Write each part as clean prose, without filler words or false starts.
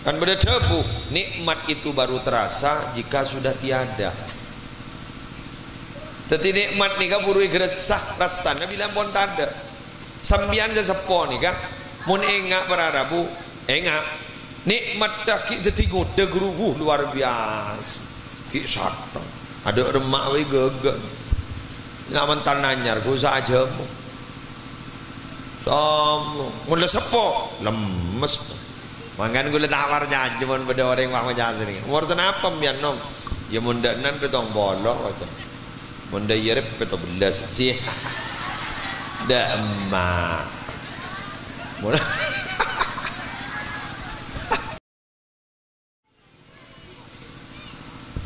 kan beda debu. Nikmat itu baru terasa jika sudah tiada. Tetapi nikmat nih kan buru gresah rasanya bilang pun tada. Sambian sesepo nih kan mun engak para Rabu engak nikmat dah ki detigo degruhu luar biasa ki sateng ada remak we gege nggak mentan nanyar ku saja mu somo mun le sepo lemes mangan gula tawar janji mun beda orang wang janji ni umur kenapa pian nom ya mun dak nan petong bolok kata mun dak yerep petong belas sih dak emak mun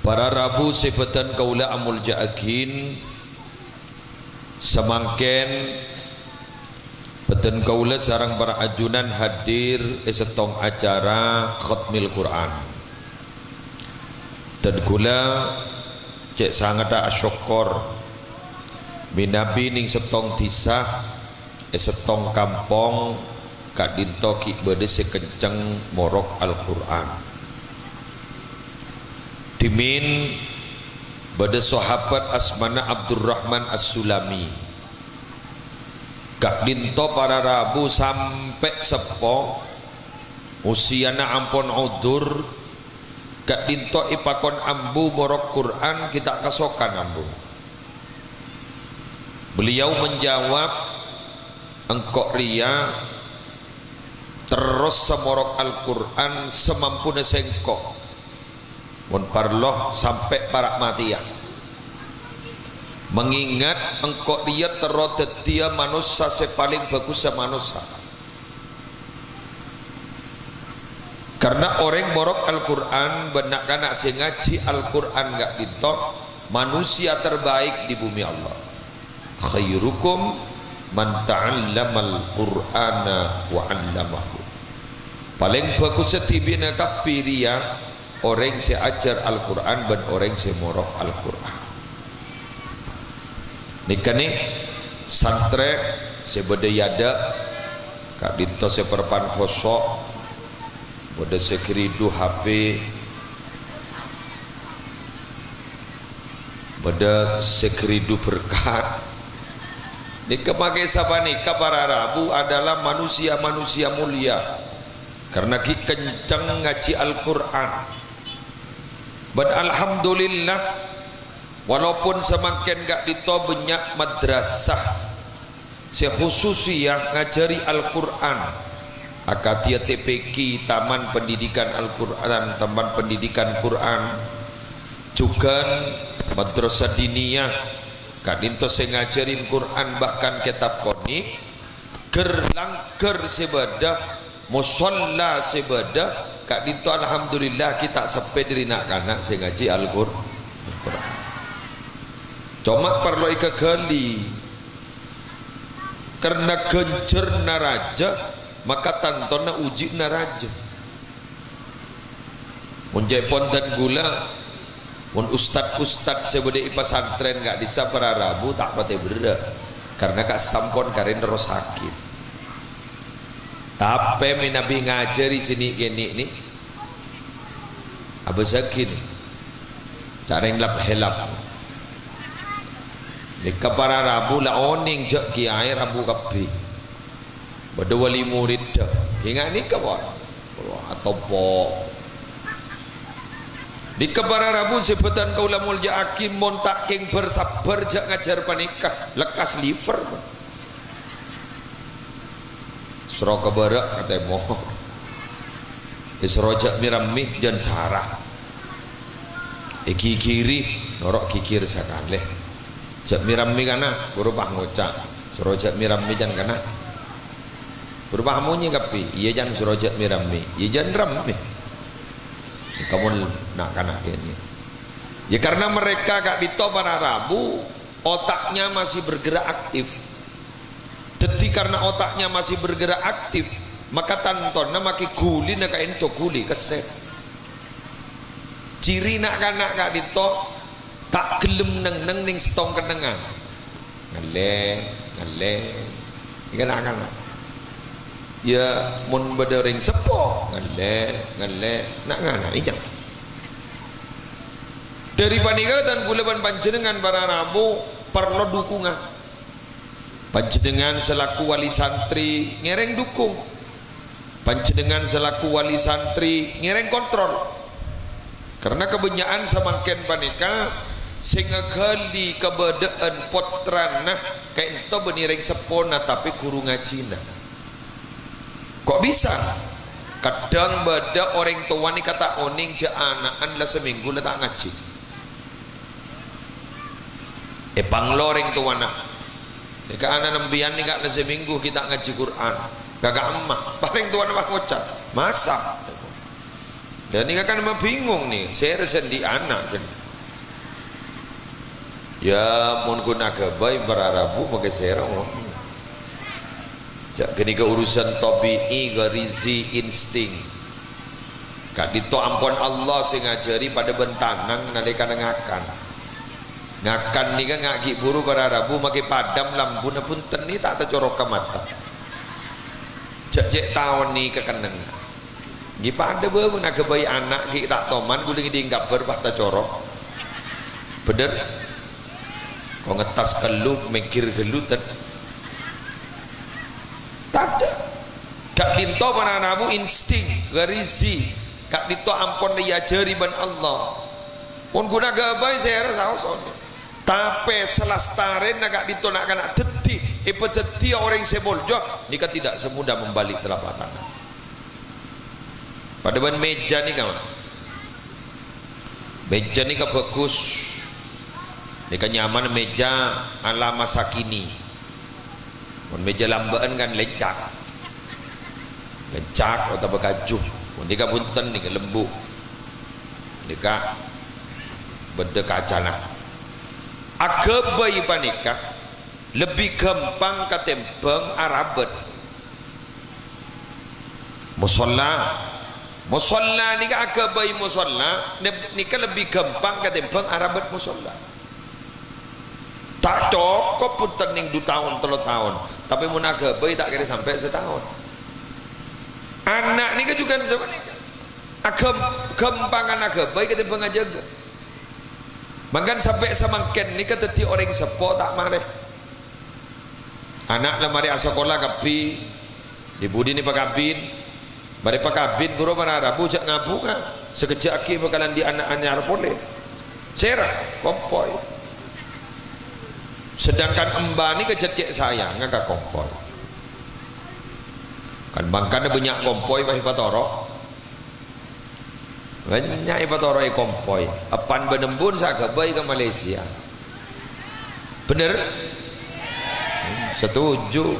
para Rabu sifatan kaula amul ja'akin semangken beten kaula sarang para ajunan hadir setong acara khatmil Quran dan kula cek sangat asyukur minabi ning setong tisah setong kampung kak dinto ki bade sekenceng morok Al-Quran dimin bade sahabat asmana Abdurrahman As-Sulami kak dinto para Rabu sampai sepo usiana ampun udur kak dinto ipakon ambu morok Quran kita kasokan ambu. Beliau menjawab engkau ria terus semorok Al-Quran semampunya sengkok mun parloh sampai parak matian mengingat engkau ria terus dia manusia sepaling bagus manusia karena orang morok Al-Quran benak kanak sing ngaji Al-Quran gak ditok manusia terbaik di bumi Allah. Khairukum man ta'allamal Qur'ana wa 'allamahu. Paling bagus setibina kapiria orang yang ajar Al-Quran dan orang yang morok Al-Quran. Nikah nih santre sebedayada kak dinto seperpan khosok bode sekiridu HP bode sekiridu berkat. Nikah pakai siapa nikah para Rabu adalah manusia-manusia mulia karena kita kencang ngaji Al-Quran. Dan alhamdulillah walaupun semakin gak dito banyak madrasah sekhususi yang ngajari Al-Quran akatia TPQ Taman Pendidikan Al-Quran Taman Pendidikan Quran juga madrasah diniyah Kak dinto saya ngajarin Quran bahkan kitab konik gerlangker sebeda musalla sebeda Kak dinto alhamdulillah kita sepe diri nak kanak saya ngaji Al-Quran cuma perlu ikagali karena gencer naraja maka tantona uji naraja munjepon dan gula mun ustad sebeda pesantren gak bisa para Rabu tak pate beda karena kak sampon karen terus sakit tapi minabi ngajari sini gini nih abah sakit cara yang lap helap nikah para Rabu lah oning jak kiai Rabu kapi beda wali murid dah kira nikah atau po di kebara Rabu sebutan kaula mulja akim montak king bersabar jak ngajar panikah lekas liver suro kebara kata moh isrojak mirami jan sarah iki kiri norok kikir sakaleh jak mirami kana berubah ngocak surojak mirami jan kana berubah munyi kapi iya jan surojak mirami iya jan rami kamu nak kanak ini ya karena mereka gak dito para Rabu otaknya masih bergerak aktif jadi karena otaknya masih bergerak aktif maka tantonna maki kuli nak ento kuli kesep ciri nak kanak gak dito tak gelem neng ning setong kenengan ngale ikan akan ya mun bedering sepo ngelek nak ngana ijang dari panika dan bulan panjenengan para rabu perlu dukungan panjenengan selaku wali santri ngereng dukung panjenengan selaku wali santri ngereng kontrol karena kebanyakan semakin panika sehingga kali kebedaan potranah kayak itu benireng sepona tapi kurung ngajina kok bisa kadang beda orang tua ni kata oning je anaan lah seminggu lah tak ngaji panglo orang tua nak jika anak nembian ni kak lah seminggu kita ngaji Quran gagak emak paling tua nak ngocap masa dan ni kan bingung nih saya resendi anak kan ya mun guna kebaik berarabu pakai serong jak gini ke urusan tabi'i garizi insting kak dito ampun Allah sing ngajari pada bentanang nalika ngakan ni kan ngaki buru berarabu pakai padam lambun pun teni tak tercorok ke mata jak tahun ni kekeneng gi pada beun nak kebaik anak gi tak toman guling diinggap berpah tercorok bener kau ngetas kelup mikir gelutan tak ada kak dinto para rabu insting garizi kak dinto ampun dia jari ban Allah pun guna gabai saya rasa oson tapi selastaren nak dinto nak kena deti deti orang seboljo nikah tidak semudah membalik telapak tangan pada ban meja ni kawan meja ni kan bagus nikah nyaman meja ala masa kini pun meja lambaan kan lecak atau berkajuh pun nikah punten nikah lembu nikah beda kacana agabai panikah lebih gampang ketempeng arabet musolla nikah agabai musolla nikah lebih gampang ketempeng arabet musolla tak cukup pun tening 2 tahun 3 tahun tapi munaga bayi tak kira sampai setahun anak ni kan juga sama ni gempangan naga bayi kita pengajaga makan sampai semakin ni kan teti orang sepo tak marah anak lah mari sekolah kapi di budi ni pakabin mari pakabin guru mana rabu jak ngapu kan sekejap aki bakalan di anak anyar boleh cerah kompoi sedangkan embah ni kececek saya ngagak kompoi kan bangkana banyak kompoi bahi patoro banyak patoro kompoi apan benembun saya kebaik ke Malaysia bener setuju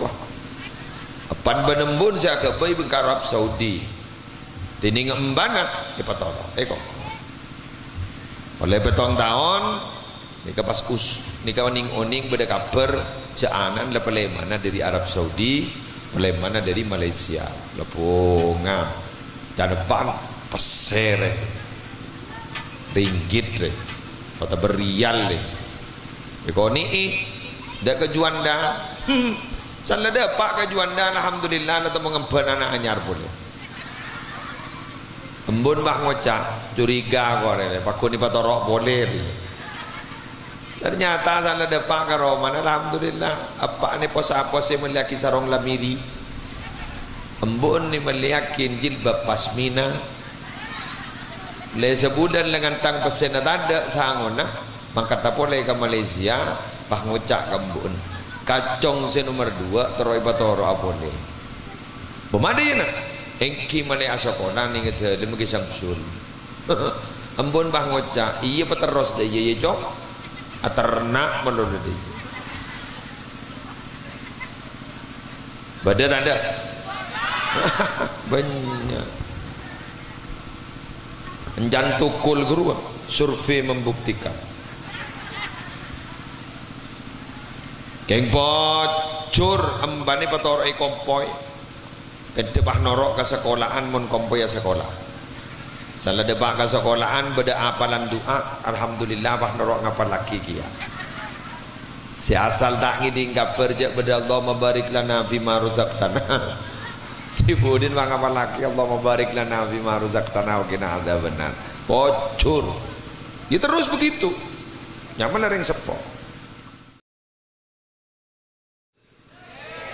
apan benembun saya kebaik ke Arab Saudi tining embana patoro oleh petong tahun nikah pas nikah oning beda kabar jaanan lepele mana dari Arab Saudi lepele mana dari Malaysia lepunga dan depan pesere ringgit re atau berial le ekoni dak kejuanda salah dapat kejuanda alhamdulillah atau mengemban anak anyar boleh embun bah ngocak curiga kau re pakuni patorok boleh ternyata salah depak ke Roman alhamdulillah apa ni pos-pos yang meliaki sarong lamiri embun ni meliakin jilbab pasmina le sebulan dengan tang pesen ada sangon nah mangkat apa le ke Malaysia pah ngucak kembun kacong se nomor 2 teroi batoro apole pemadi na engki male asokonan ni ngete lemu ki Samsul embun pah ngucak iya peteros de ye cok ternak melulu di badan ada banyak jantukul guru survei membuktikan geng bocor embane patoroi kompoi kedebah norok ke sekolahan mun kompoi ya sekolah salah debak ke sekolahan beda apalan doa alhamdulillah bah norok ngapal laki kia si asal tak ngiding kaper je beda Allah mabarik lana fima razaqtana Ibudin bang apa lagi Allah mabarik lana bima razaqtana wa qina adzabannar. Bocor. Ya terus begitu. Nyaman ring sepo.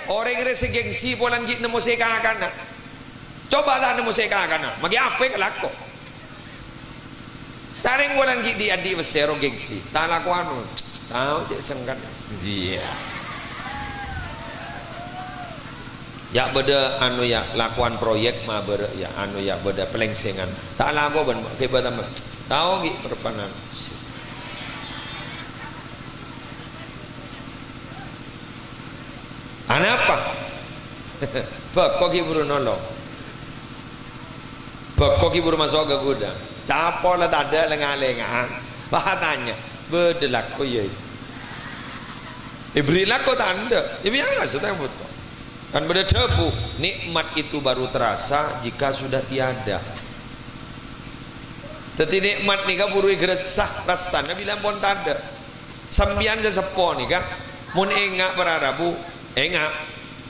Orang rese gengsi polan git nemu seka kana. Coba dah nemu seka kana. Magi apa kelako? Taring polan git di adi besero gengsi. Tak laku anu. Tahu cek sengkan. Iya. Ya beda anu ya lakuan proyek mah beda ya anu ya beda pelengsengan. Tak laku ben ke beda tahu gi perpanan. Anapa? Bakok ki buru nolong. Bakok ki buru masuk ke gudang. Capo lah tak ada lengan-lengan. Bahatanya beda laku ya. Ibri laku tak ada. Ya biasa tak betul. Kan beda debu, nikmat itu baru terasa jika sudah tiada. Tetapi nikmat ni kan buru gresah rasanya bilang pun tak ada. Sambian sesepo ni kan, mun engak berarabu, engak.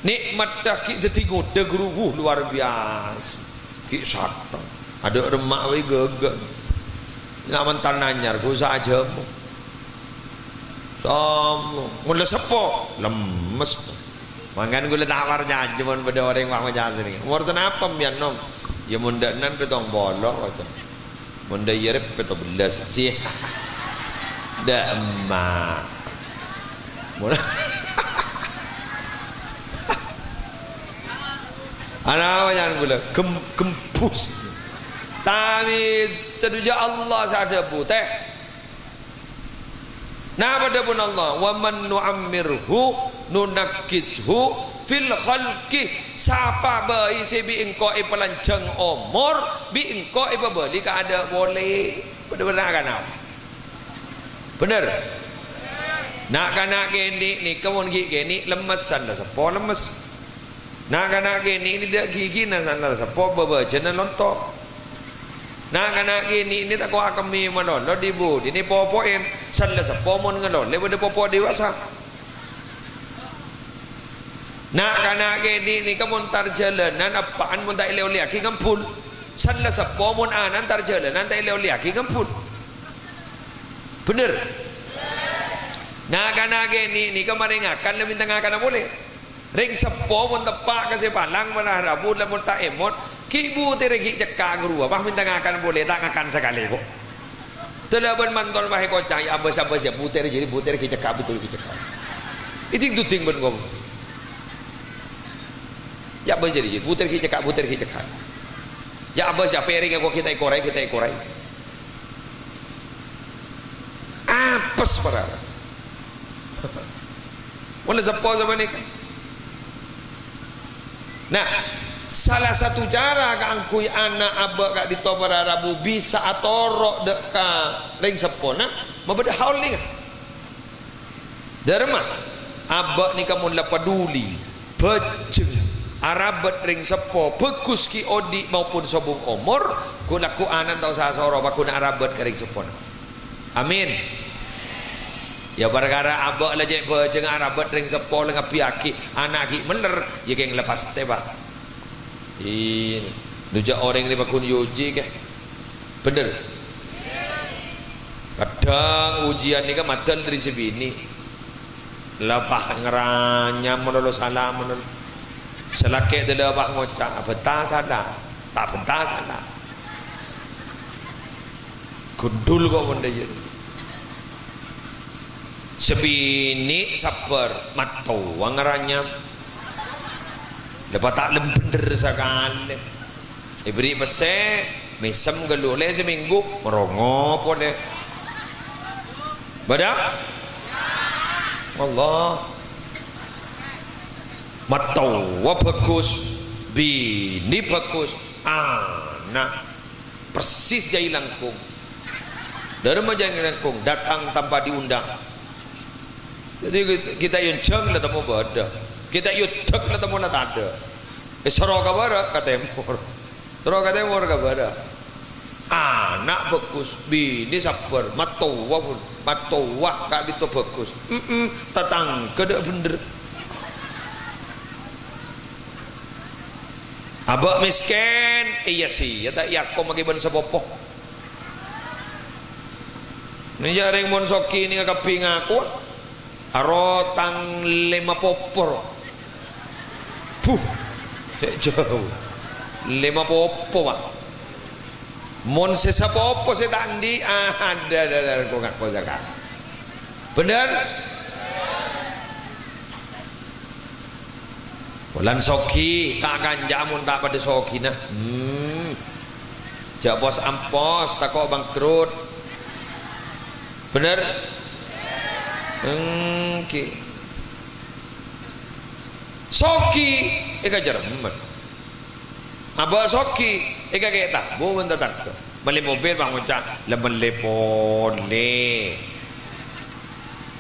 Nikmat dah kita tengok degruh luar biasa. Ki sakta. Ada remak we gegan. Ngaman tananyar ku saja mu. Somo, mun le sepo lemes. Mangan gula tawar janji mon pada orang wang macam ni. Umur apa mian nom? Ya munda nan petong bolok kata. Munda yerep petong belas sih. Dah emak. Mula. Anak macam gula gempus. Tapi seduja Allah sada putih. Nah pada pun Allah wa man nu'ammirhu nunakkishu fil khalqi siapa bayi sebi engkau pelanjang umur bi engkau beli ka ada boleh benar kan benar nak kana gini ni kamun gini lemes sanda sepo lemes nak kana gini ni dak gigi na sanda sepo bebejenan lontok. Nah kana gini ini tak kau kami menolong di bu ini popoin salah sepomon ngelol lepas popo dewasa. Nah kana gini ini kamu tar jalanan apaan mun tak ileu liaki ngampul salah sepomon anan tar jalanan tak ileu liaki ngampul. Bener. Nah kana gini ini kemarin akan lebih tengah kana boleh. Ring sepomon tepak kasih palang menarabu lemun tak emot. Kibu teregi cekak guru apa minta ngakan boleh tak ngakan sekali kok telaban mantol bahe kocang ya abas-abas ya buter jadi buter ki cekak betul ki cekak itu ting ben gom ya abas jadi buter ki cekak ya abas ya piring kok kita ikorai apes parah mana sepo zaman ini nah salah satu cara kangkui anak abak kak di tobar Arabu bisa atorok dek ka ring sepona membeda haul ni derma abak ni kamu la peduli bejeng arabat ring sepo bekus ki odi maupun sobung umur ku laku anan tau sasoro baku na arabat ka ring sepona amin ya perkara abak la jek bejeng arabat ring sepo lenga piaki anak ki meler ya keng lepas tebak ini nujak orang ni bakun yuji ke bener kadang ujian ni kan matal dari sebini lapah ngeranya menolo salah menolo selakek dia lapah ngocak betah sada tak betah sada gundul kok benda jadi sebini sabar matau ngeranya lepas tak bener sekali beri pese mesem gelule seminggu merongo pun deh badak Allah matau bagus bini bagus anak persis jai langkung dari majang langkung datang tanpa diundang jadi kita yang jeng lah temu bada kita yutek lah temu lah tak ada soroka bara kata emor soroka temor kabara anak bagus bini sabar matowa kak itu bagus tatang kada bener abak miskin iya sih ya tak yakum bagi ban sepopo ni jaring mon soki ni kapi ngaku arotang 5 popor puh jauh 5 popo pak mon sesa popo saya tandi ada kau nggak kau jaga benar bulan soki tak akan jamun tak pada soki nah jak bos ampos tak kau bangkrut benar okay. Soki eka jerman abah soki eka kita bu bentar tak beli mobil bang ucap lemen lepole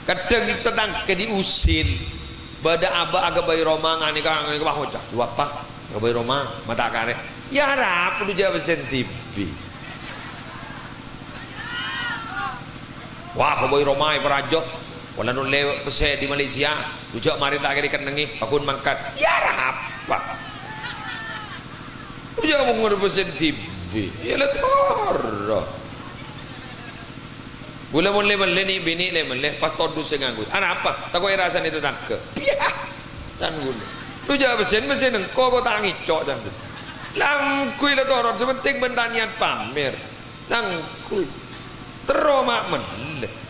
kadang kita tangke diusil bada abah agak bayi Roma ngani kang ngani bang ucap dua apa agak bayi Roma mata kare ya rap lu jawab sentipi wah kau bayi Roma perajot wala nun lewat pesek di Malaysia ujak mari tak kira kenengi akun mangkat ya apa ujak mengur pesek tibi ya letor gula mun le ni bini le mele pas todu senganggut ana apa tak kau rasa itu tak ke piah dan gula ujak mesin engko tak ngicok dan langkui letor sepenting benda niat pamer langkui teroma mele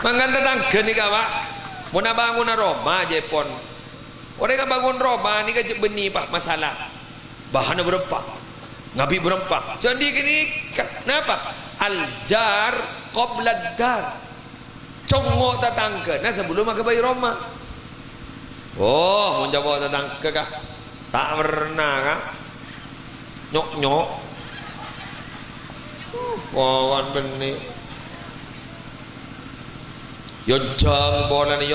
mangan tetangga ni kawa mau bangun Roma Jepon orang yang bangun Roma ni kan benih pak masalah bahannya berapa ngabi berapa jadi gini kenapa aljar qoblad dar congok tetangga nah sebelum ke bayi Roma oh mau jawab tetangga kak tak pernah kak nyok kawan benih yoncang bola ni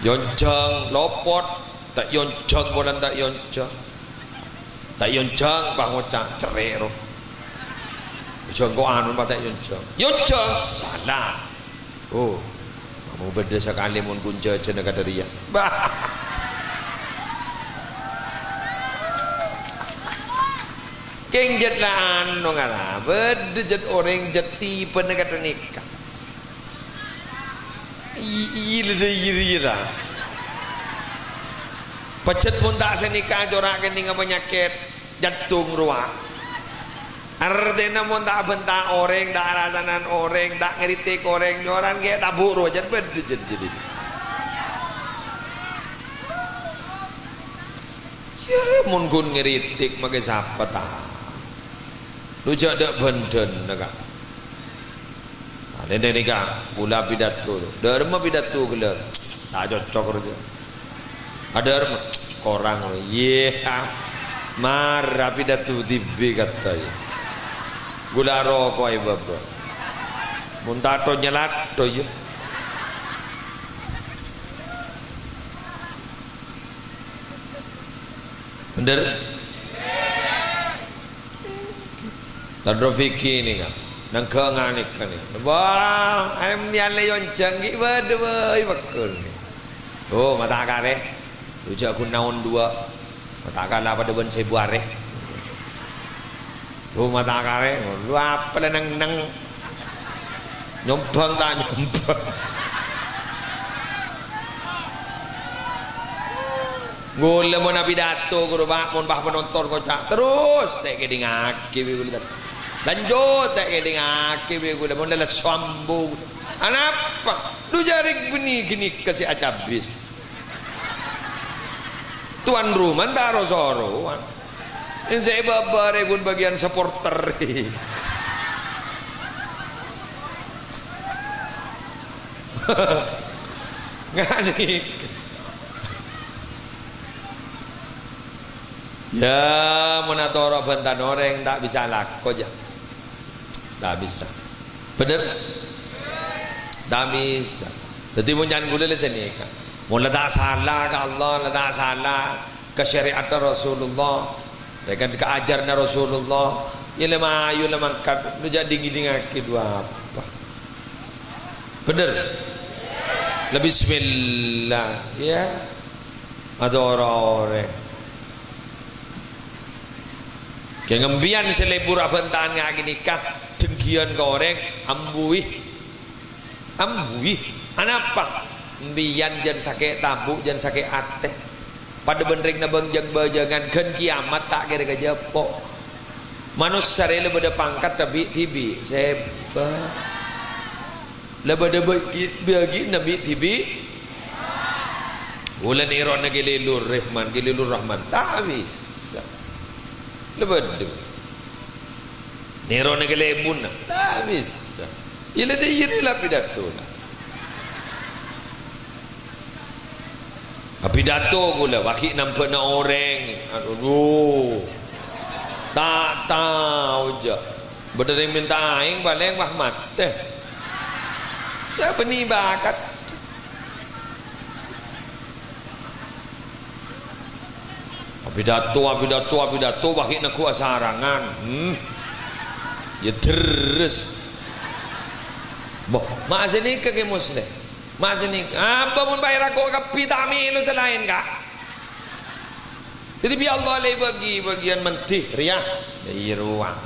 yoncang lopot tak yoncang bola tak yoncang bang ucap cerai roh yoncang kau anu tak yoncang salah oh kamu beda sekali mun kunca cina kadaria keng jet lah anu ngara beda jet orang jet tipe negara nikah iya pecet pun tak senikah jorak kening penyakit jantung ruang artinya pun tak bentak orang tak rasanan orang tak ngeritik orang orang kayak tak buruk jadi ya mun kun ngeritik makai siapa tak lu jadi benden nak nenek nikah pula pidato derma pidato gila tak cocok kerja ada derma korang yeah marah pidato tibi katanya gula rokok ay baba muntato nyelat to ya bener tadro fikir ni kan nang kenganik kan wah em yang leyon canggih berdua bakul oh mata kare ujak aku naon dua mata kala pada ben sebuare oh mata kare lu apa nang nyompang tak nyompang ngule mau nabi dato guru pak mon bah penonton kocak terus tak kedi ngaki bi lanjut tak kedi ngaki bi gula mon lala sambung anapa lu jarik gini kasih acabis tuan rumah taro soro ini saya babar egun bagian supporter nganik ya menatoro bentan orang tak bisa laku aja tak bisa bener tak bisa jadi punyan gula sini mau letak salah ke Allah letak salah ke syariat Rasulullah dengan keajaran Rasulullah ya lemah ayu lemah kat lu jadi gini ngaki dua apa bener lebih bismillah ya ada orang-orang kayak ngembian selebur abentaan ngaki nikah dengkian ke orang ambuih anapa mbian jan sakit tabuk jan sakit ateh pada benring na benjang-benjangan kan kiamat tak kira kejepok manusia lebih ada pangkat tapi tibi seba lebih ada bagi nabi tibi bulan iron na gililur rahman tak bisa lebih ada nero na gilibun tak bisa ila dia pidato lah pidato gula baki nampak na orang aduh tak tahu je berdering minta aing baleng Mahmad teh siapa ni bakat pidato baki nak kuat sarangan ya terus boh mak sini ke muslim mak sini apa pun bayar aku ke vitamin lu selain kak jadi biar Allah lagi bagi bagian mentih riah dari ruang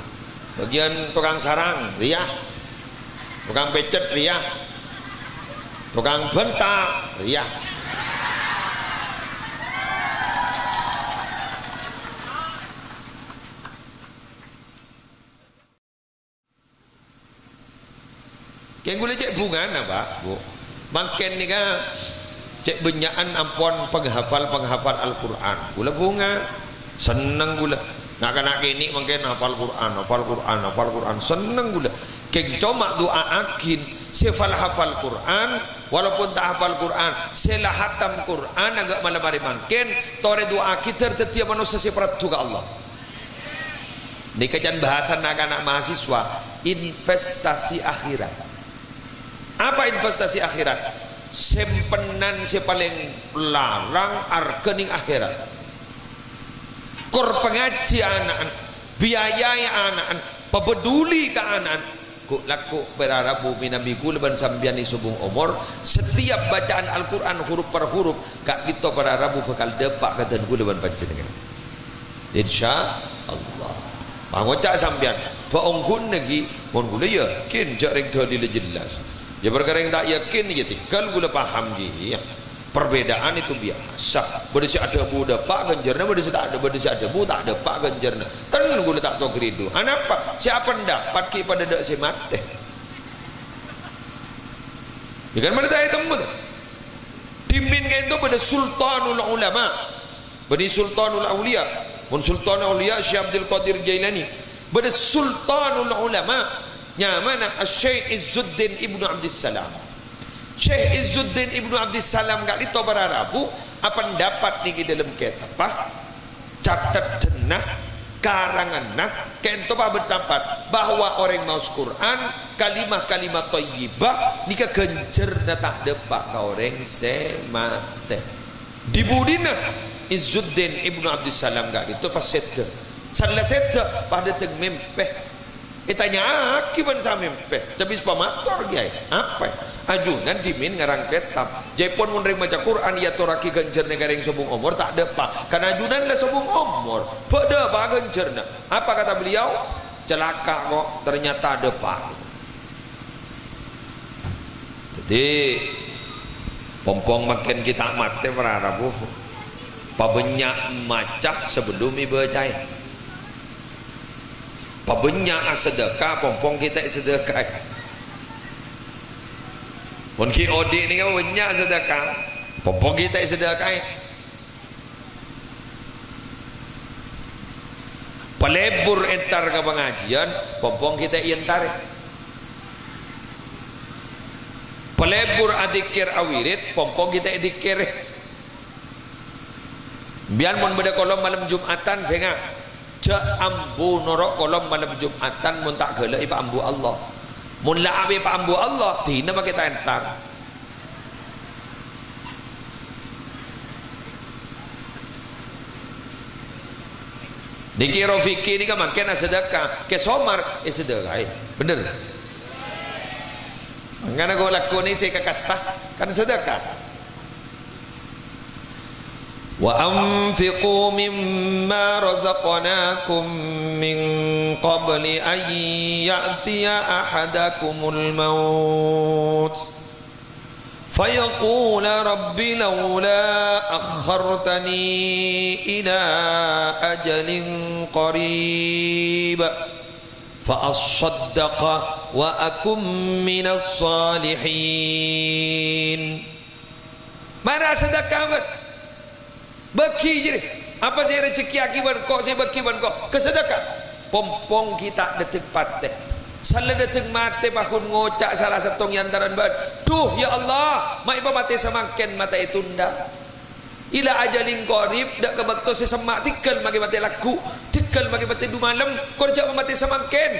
bagian tukang sarang riah tukang pecet riah tukang bentak riah kayak gue cek bunga apa bu makin ni kan cek benyaan ampun penghafal Al-Quran gula bunga seneng gula nak ini makin hafal Quran seneng gula keng cuma doa akin sefal hafal Quran walaupun tak hafal Quran selah hatam Quran agak malam hari makin tore doa kita setiap manusia separat juga Allah ini kajian bahasan anak-anak mahasiswa investasi akhirat. Apa investasi akhirat? Simpenan si paling larang arkening akhirat. Kor pengaji anak, biayai anak, pebeduli ke anak. Ku laku berharap bumi nabiku leban sambian di subung umur setiap bacaan Al-Quran huruf per huruf kak dito berharap bakal depak kata ku leban panjenengan. Insya Allah. Pangocak sambian, paongkun lagi, mon gula yakin jak reng tadi jelas. Ya perkara yang tak yakin ya tinggal gula paham gitu ya. Perbedaan itu biasa. Berdisi ada bu depak genjerna, berdisi tak ada, berdisi ada bu tak ada pak genjerna. Ten gula tak tahu keridu. Anapa? Siapa dapat ki pada dak semate? Ikan mana tak temu tu? Dimin kan itu pada Sultanul Ulama, bani Sultanul Aulia, mun Sultanul Aulia Syekh Abdul Qadir Jailani, pada Sultanul Ulama. Nyamana Syekh Izzuddin Ibnu Abdissalam. Syekh Izzuddin Ibnu Abdissalam gak dito berarabu apa dapat nih dalam kitab catat denah karangan nah kento pa bertempat bahwa orang mau Quran kalimah-kalimah thayyibah nika genjer na tak depak ka orang semate dibudina Izzuddin Ibnu Abdissalam gak dito pas sedek salah sedek pada teng mempeh tanya akibat sampai habis pamator gay apa ajunan dimin ngarang kitab jepon munreng baca Quran ya toraki genjer negara yang sobung umur tak ada pak karena ajunan lah sobung umur pada apa genjerna apa kata beliau celaka kok ternyata ada pak jadi pompong makin kita mati berarabu pabenyak macak sebelum ibu cai pabenyak sedekah pompong kita sedekah mungkin odi ni kan banyak sedekah pompong kita sedekah pelebur entar ke pengajian pompong kita entar pelebur adikir awirit pompong kita adikir biar mun beda kolom malam Jumatan sehingga cak ambu norok kolom malam Jumatan mun tak gelak ipa ambu Allah mun la abe pa ambu Allah tina mah kita entar dikira fikir ni kan makin sedekah ke somar sedekah bener Karena kau laku ni saya kekastah kan sedekah. Wa anfiqu mimma razaqnakum min qabli an ya'tiya ahadakumul maut fayaqul rabbi laula akhartani ila ajalin qarib فَأَصَّدَّقَ وَأَكُمْ مِنَ الصَّالِحِينَ. Mana sedekah ber? Bagi je. Apa saya rezeki akibat kau saya bagi ban kau. Kesedekah. Pompong kita detik pateh. Salah detik mati bakun ngocak salah satu yantaran ber. Duh ya Allah, mai mati semakin mata itu ndak. Ila ajalin qarib dak kebakto sesemak tikal magi mati laku tikal magi mati du malam korja mati semakin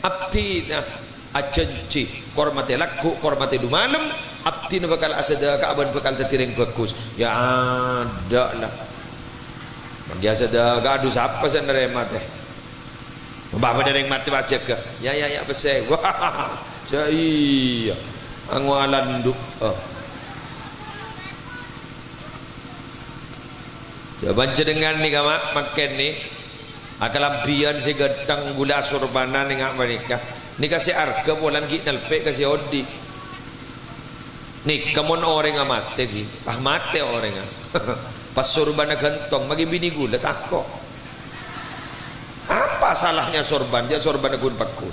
abdi nah ajanci kor mati laku kor mati du malam abdi bakal asada kaaban bakal tetiring bagus ya ada lah biasa dah gaduh siapa sendiri mati mbah dereng mati baca ke ya besar wah jai angwalan duk jawaban cedengan ni kamak makan ni akalampian si gedang gula surbana ni ngak mereka ni kasih arka bulan ki nalpe kasih odi ni kamun orang amate ki mate orang pas surbana gentong magi bini gula takok apa salahnya sorban dia sorban gun pakun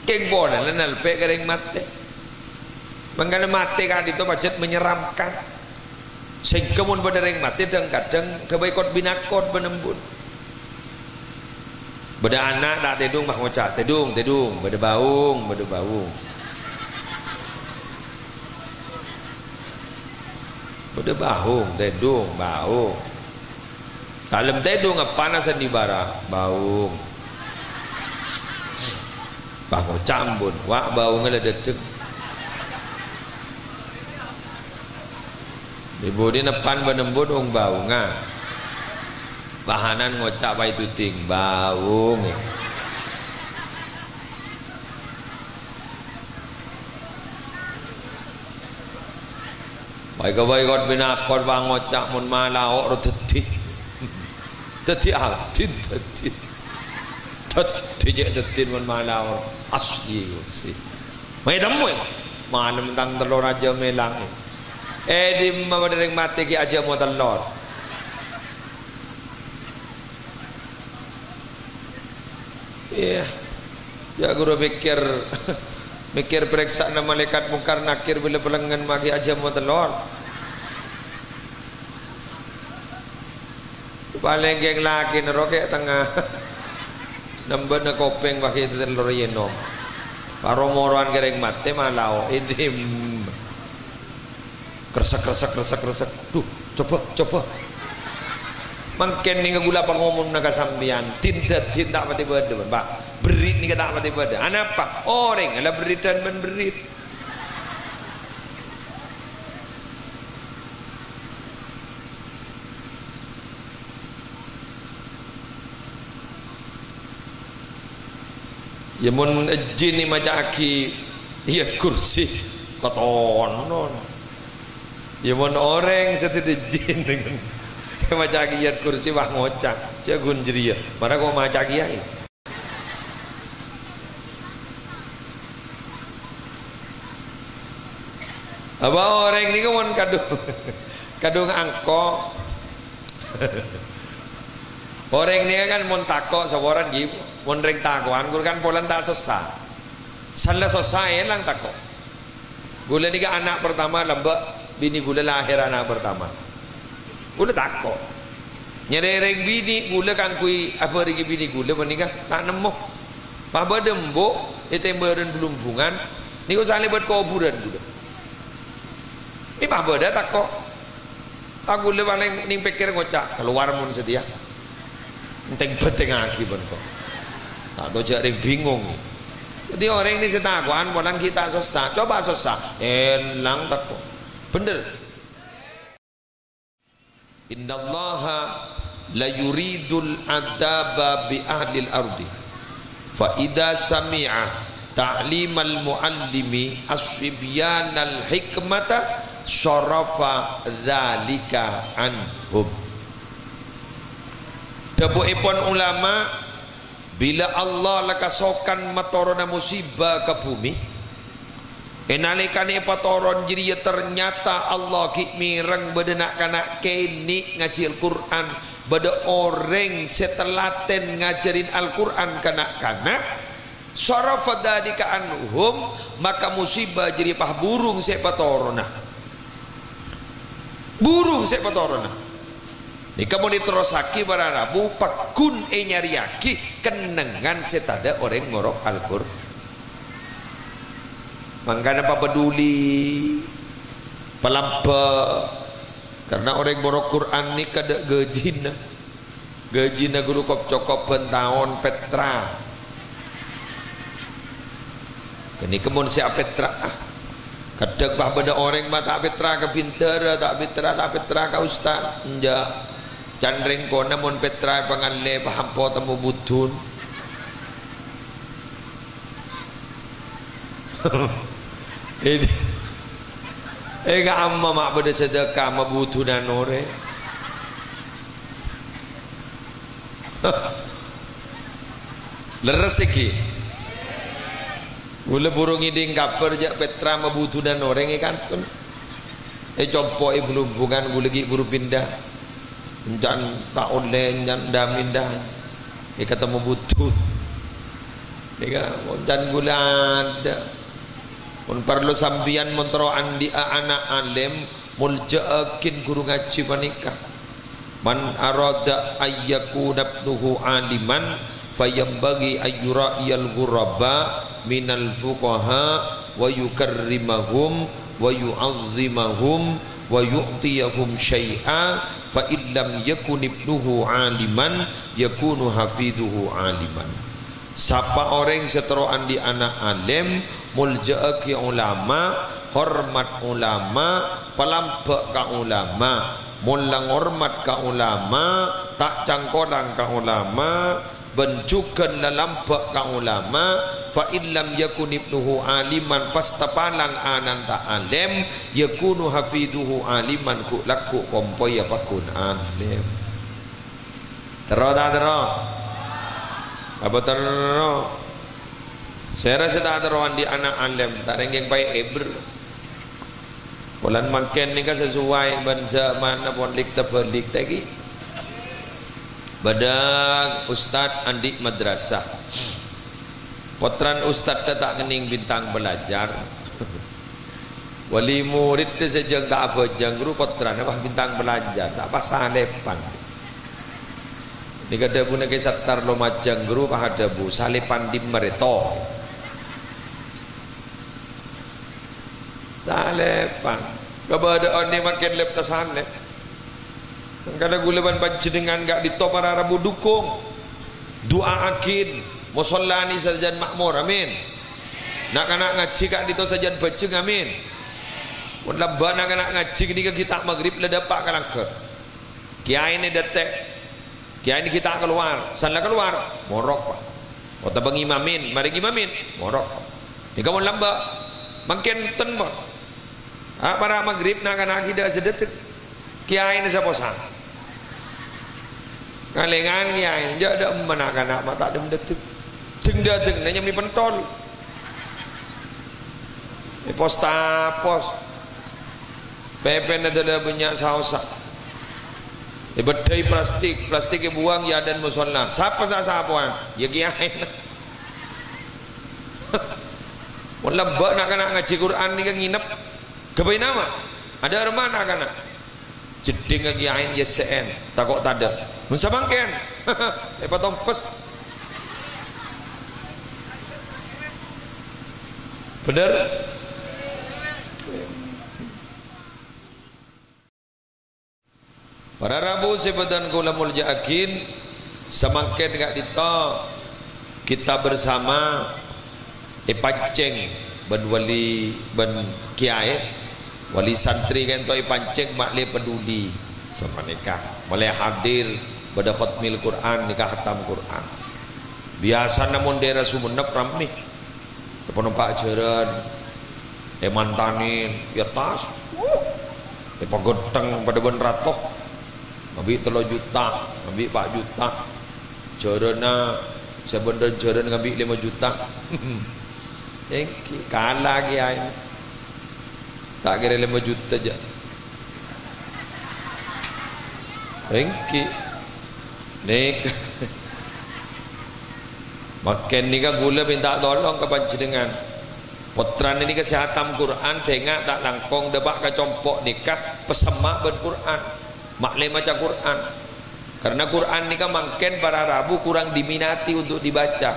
keng bonan nalpe kering mate mangkana mate kan itu macet menyeramkan sing kemun berdereng mati dan kadang kebaikot binakot benembun beda anak tak tedung mah ngocak tedung beda baung beda baung tedung baung dalam tedung panasan di bara baung bah ngocak ambun wak baung ada detik ibu di depan benembut ung baung bahanan ngocak pai tuting baung baik kot binakot bang ngocak mun malau ro teti atin teti je tetin mun malau asli sih mai temu malam tang telur aja melang di mamadering mati ki aja mau telur iya ya guru mikir periksa nama malaikat mungkar nakir bila pelengan magi aja mau telur paling geng laki neroke tengah nambah na kopeng pakai telur yenom paro moroan gereng mati malau idim kresek tuh coba mangken ni gula pangomong naga sambian tinta mati beda pak berit ni kata mati beda anapa orang ala berit dan berit ya mun jin ni macam aki iya kursi kotonon ya mon orang seperti jin dengan macam kiat kursi wah ngocak cak gunjria mana kau macam kiai apa orang ni kan kadung angkok orang ni kan mon takok seorang gitu mon reng takoan guru kan polan tak susah salah susah elang takok gula ni kan anak pertama lembek bini gula lahir anak pertama gula takok nyereng bini gula kan kui apa lagi bini gula menikah tak nemu papa dembo itu beren belum bungan ni kau salih buat kuburan gula ini papa dah takok tak gula paling ning pikir ngocak keluar mun sedia enteng beteng lagi bentuk tak tahu jaring bingung jadi orang ini setakuan bukan kita susah coba susah elang takok bener innallaha la yuridul adaba bi ahli al-ardi fa idza sami'a ta'limal muallimi asybyanal hikmata syarafa dzalika anhum. Dabuhipun ulama bila Allah lakasokan matorona musibah ke bumi enalikane patoron jadi ternyata Allah ki mireng bedenak kanak kini ngaji Al-Quran beda orang setelaten ngajarin Al-Quran kanak-kanak syarafa dzalika anhum maka musibah jadi pah burung sepatorona burung sepatorona ni kamu diterosaki bararabu pakun nyariaki kenengan setada orang ngorok Al-Quran makanya apa peduli pelampa karena orang ngorok Quran ni kada gajina guru kop cokop pentahun Petra kini kemun siap Petra kadang bah beda orang mah tak Petra ke pinter tak Petra ke ustaz enja candring kona mon Petra pangalle pahampo temu butun ini gak amma mak beda sedekah ma butunan ore leres iki gula burung iding kaper jak Petra mabutu dan orang kantun compok belum hubungan gula lagi buru pindah jangan tak oleh jangan mindah ketemu butuh jangan gula ada pun perlu sambian montroan di anak alim mulja'akin guru ngaji panika man arada ayyaku nabnuhu aliman fayambagi ayyura'iyal ghuraba minal fuqaha wa yukarrimahum wa yu'azzimahum wa yu'tiyahum syai'a fa illam yakun ibnuhu aliman yakunu hafiduhu aliman. Siapa orang seteroan di anak alim mulja'a ki ulama hormat ulama palampek ka ulama mulang hormat ka ulama tak cangkodang ka ulama bencukan lalampak ka ulama fa illam yakun ibnuhu aliman pastapalang anan ta alim yakunu hafiduhu aliman ku laku kompoy apa kun alim tero apa tero saya rasa tak teroan di anak alim tak renggeng pai eber polan makan ni kan sesuai banza mana pon lik tebelik tadi badak ustad andik madrasah potran ustad tak kening bintang belajar wali murid tu sejeng tak apa jeng guru potran apa bintang belajar tak apa salepan ni kada bu nak satar lo majang guru apa ada bu salepan di mereto salepan keberadaan ni makin lep tasane kada gulaban panjenengan gak ditop para rabu dukung doa akid musallani sajan makmur amin nak anak ngaji kak dito sajan bajeng amin mun labba nak anak ngaji ketika kita maghrib la dapat kalangker kiai ni detek kiai ni kita keluar sanla keluar morok pak ota bang imamin mari imamin morok ni kamu lamba makin ten ba para maghrib nak anak kita sedetik kiai ni siapa sang ngalengan kiai je ada menakan nak tak ada mendetik teng dateng nanya mi pentol pos pepen ada banyak sausa bedai plastik buang ya dan musola siapa ya kiai wala ba nak ngaji Quran ni kan nginep kebain nama ada remana kana jeding lagi ain yesen takok tada musa bangken lepas tompes bener para rabu sebedan kulamul ja'akin semakin gak dito kita bersama panceng ben wali ben kiai wali santri kan toi panceng makle peduli sama nikah boleh hadir pada khatmil Quran nikah khatam Quran biasa namun daerah Sumenep ramai Numpak jaran mantanin ya tas pagoteng pada ben ratoh ngambil 3 juta ngambil 4 juta jarana sebenarnya jaran ngambil 5 juta kalah kiai tak kira 5 juta aja nek makin ni kan gula minta tolong ke panjenengan potran ini kesehatan Quran tengah tak langkong debak ke compok nikah pesemak ben Quran maklum baca Quran karena Quran ni kan makin para Rabu kurang diminati untuk dibaca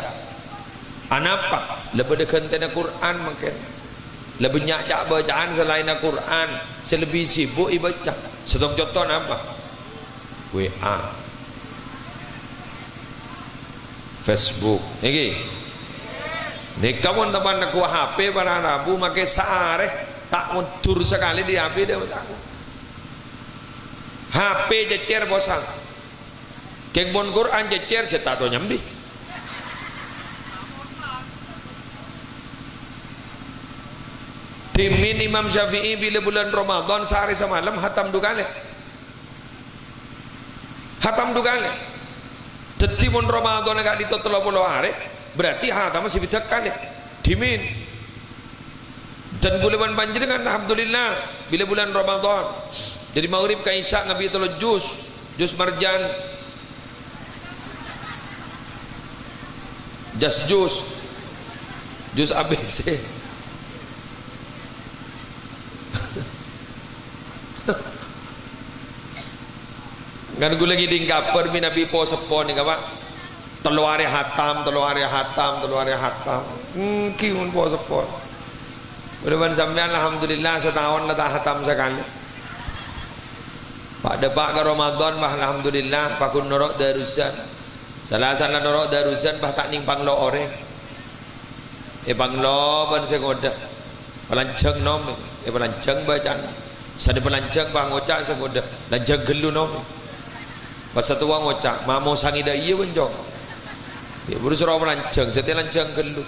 anapa lebih dekat dengan Quran makin lebih banyak bacaan selain Quran selebih sibuk ibaca setong contoh apa WA Facebook niki kamu teman aku HP para Rabu makai sehari tak mundur sekali di HP dia aku HP jecer bosan kebon Quran jecer cetak to nyambi timin Imam Syafi'i bila bulan Ramadan sehari semalam hatam dukane Tetimun Ramadan agak ditutup 30 hari berarti hatam masih bitekan ya dimin dan bulan panjenengan alhamdulillah bila bulan Ramadan dari maghrib ke isya Nabi tolo jus marjan jus ABC kan gue lagi di kaper min Nabi po sepon ni kapak telu hari hatam kiun po sepon mudah-mudahan sampean alhamdulillah setahun lah tak hatam sekali pak depak ke Ramadan bah alhamdulillah pakun norok darusan salah norok darusan bah tak nimpang lo orang panglo ban segoda pelanceng nom pelanceng bacaan sada pelanceng bah ngocak segoda lanjang gelu nom pasal tua ngocak mau sangida iya benjong ya baru surau melancang setiap lancang gelu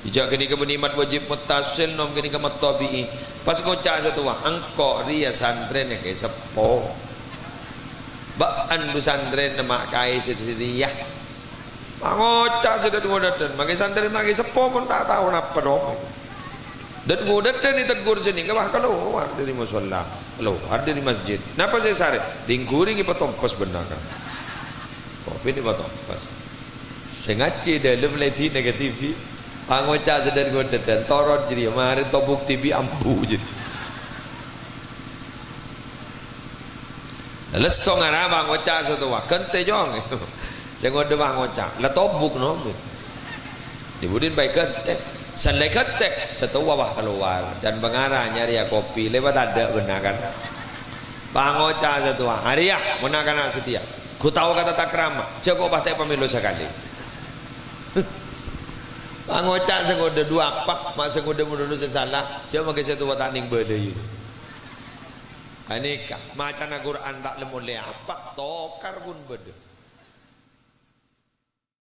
ijak kini ke benimat wajib mutasil nom kini ke matabi'i pas ngocak setua angkok ria santren yang kayak sepo baan bu santren nama kai setiriyah ngocak sudah ngudatan makai santren makai sepo pun tak tahu apa nom dan ngudatan ditegur sini ke bah keluar dari musola keluar dari masjid kenapa saya sare dingguring ipa tompas benar kan kopi ni ipa tompas sengaja dalam leti negatif pangocak sedar ngudatan torot jadi mari tobuk TV ampu jadi lesong arah pangocak satu wakan tejong saya ngode pangocak lah tobuk nom dibudin baik kente selai ketek satu wawah keluar dan pengarah nyari kopi lewat ada benar kan pangocak satu hari ya menakan setia ku tahu kata takrama jago bahasa pemilu sekali pangocak segode dua pak mak segode mundur sesalah jauh pakai satu wataning bedai ini macan Quran tak lemule apa tokar pun beda